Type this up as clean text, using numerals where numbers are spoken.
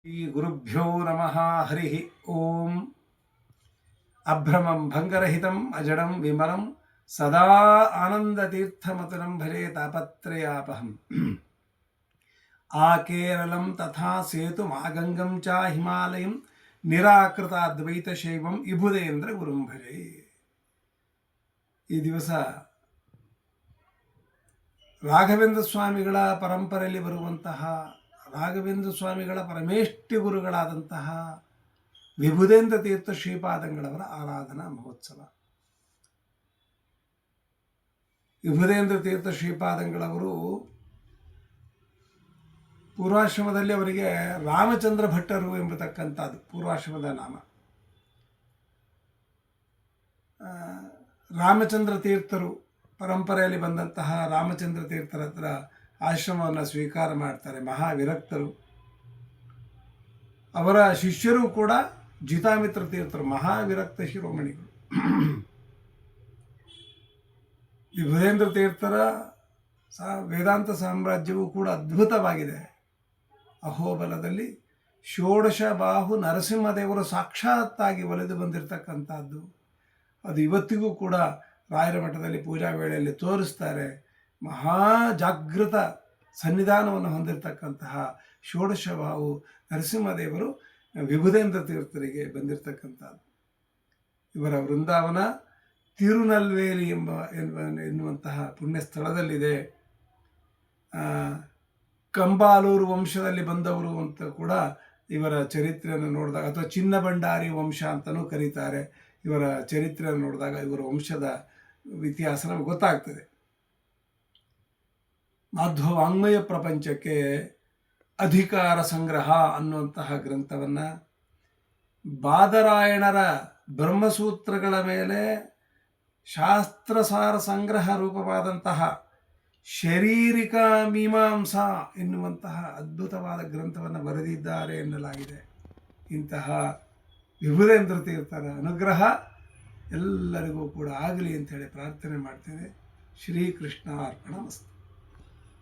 ಶ್ರೀ ಗುರುಭ್ಯೋ ನಮಃ. ಹರಿ ಓಂ. ಅಭ್ರಮಂ ಭಂಗರಹಿತಂ ಅಜಡಂ ವಿಮಲಂ ಸದಾ ಆನಂದತೀರ್ಥಮತುಲಂ ಭಜೆ ತಾಪತ್ರಯಾಪಹಂ. ಆಕೇರಳಂ ತಥಾ ಸೇತುಮಾಗಂಗಂ ಚ ಹಿಮಾಲಯಂ ನಿರಾಕೃತಾದ್ವೈತಶೈವಂ ವಿಭುಧೇಂದ್ರ ಗುರುಂ ಭಜೆ. ಈ ದಿವಸ ರಾಘವೇಂದ್ರ ಸ್ವಾಮಿಗಳ ಪರಂಪರೆಯಲ್ಲಿ ಬರುವಂತಹ ರಾಘವೇಂದ್ರ ಸ್ವಾಮಿಗಳ ಪರಮೇಷ್ಠಿ ಗುರುಗಳಾದಂತಹ ವಿಭುಧೇಂದ್ರ ತೀರ್ಥ ಶ್ರೀಪಾದಂಗಳವರ ಆರಾಧನಾ ಮಹೋತ್ಸವ. ವಿಭುಧೇಂದ್ರ ತೀರ್ಥ ಶ್ರೀಪಾದಂಗಳವರು ಪೂರ್ವಾಶ್ರಮದಲ್ಲಿ ಅವರಿಗೆ ರಾಮಚಂದ್ರ ಭಟ್ಟರು ಎಂಬತಕ್ಕಂಥದ್ದು ಪೂರ್ವಾಶ್ರಮದ ನಾಮ. ರಾಮಚಂದ್ರ ತೀರ್ಥರು ಪರಂಪರೆಯಲ್ಲಿ ಬಂದಂತಹ ರಾಮಚಂದ್ರ ತೀರ್ಥರ ಹತ್ರ ಆಶ್ರಮವನ್ನು ಸ್ವೀಕಾರ ಮಾಡ್ತಾರೆ. ಮಹಾವಿರಕ್ತರು. ಅವರ ಶಿಷ್ಯರು ಕೂಡ ಜಿತಾಮಿತ್ರ ತೀರ್ಥರು, ಮಹಾವಿರಕ್ತ ಶಿರೋಮಣಿಗಳು. ವಿಭುಧೇಂದ್ರ ತೀರ್ಥರ ವೇದಾಂತ ಸಾಮ್ರಾಜ್ಯವು ಕೂಡ ಅದ್ಭುತವಾಗಿದೆ. ಅಹೋಬಲದಲ್ಲಿ ಷೋಡಶ ಬಾಹು ನರಸಿಂಹದೇವರು ಸಾಕ್ಷಾತ್ತಾಗಿ ಒಲೆದು ಬಂದಿರತಕ್ಕಂಥದ್ದು. ಅದು ಇವತ್ತಿಗೂ ಕೂಡ ರಾಯರ ಮಠದಲ್ಲಿ ಪೂಜಾ ವೇಳೆಯಲ್ಲಿ ತೋರಿಸ್ತಾರೆ. ಮಹಾಜಾಗೃತ ಸನ್ನಿಧಾನವನ್ನು ಹೊಂದಿರತಕ್ಕಂತಹ ಷೋಡಶ ಬಾಹು ನರಸಿಂಹದೇವರು ವಿಭುಧೇಂದ್ರ ತೀರ್ಥರಿಗೆ ಬಂದಿರತಕ್ಕಂಥದ್ದು. ಇವರ ವೃಂದಾವನ ತಿರುನಲ್ವೇಲಿ ಎನ್ನುವಂತಹ ಪುಣ್ಯ ಸ್ಥಳದಲ್ಲಿದೆ. ಕಂಬಾಲೂರು ವಂಶದಲ್ಲಿ ಬಂದವರು ಅಂತ ಕೂಡ ಇವರ ಚರಿತ್ರೆಯನ್ನು ನೋಡಿದಾಗ, ಅಥವಾ ಚಿನ್ನ ಭಂಡಾರಿ ವಂಶ ಅಂತಲೂ ಕರೀತಾರೆ. ಇವರ ಚರಿತ್ರೆಯನ್ನು ನೋಡಿದಾಗ ಇವರ ವಂಶದ ಇತಿಹಾಸ ನಮಗೆ ಗೊತ್ತಾಗ್ತದೆ. ಮಾಧ್ವ ವಾಂಗ್ಮಯ ಪ್ರಪಂಚಕ್ಕೆ ಅಧಿಕಾರ ಸಂಗ್ರಹ ಅನ್ನುವಂತಹ ಗ್ರಂಥವನ್ನು, ಬಾದರಾಯಣರ ಬ್ರಹ್ಮಸೂತ್ರಗಳ ಮೇಲೆ ಶಾಸ್ತ್ರಸಾರ ಸಂಗ್ರಹ ರೂಪವಾದಂತಹ ಶರೀರಿಕ ಮೀಮಾಂಸಾ ಎನ್ನುವಂತಹ ಅದ್ಭುತವಾದ ಗ್ರಂಥವನ್ನು ಬರೆದಿದ್ದಾರೆ ಎನ್ನಲಾಗಿದೆ. ಇಂತಹ ವಿಭುಧೇಂದ್ರ ತೀರ್ಥರ ಅನುಗ್ರಹ ಎಲ್ಲರಿಗೂ ಕೂಡ ಆಗಲಿ ಅಂಥೇಳಿ ಪ್ರಾರ್ಥನೆ ಮಾಡ್ತೇನೆ. ಶ್ರೀಕೃಷ್ಣ ಅರ್ಪಣಮಸ್ತು.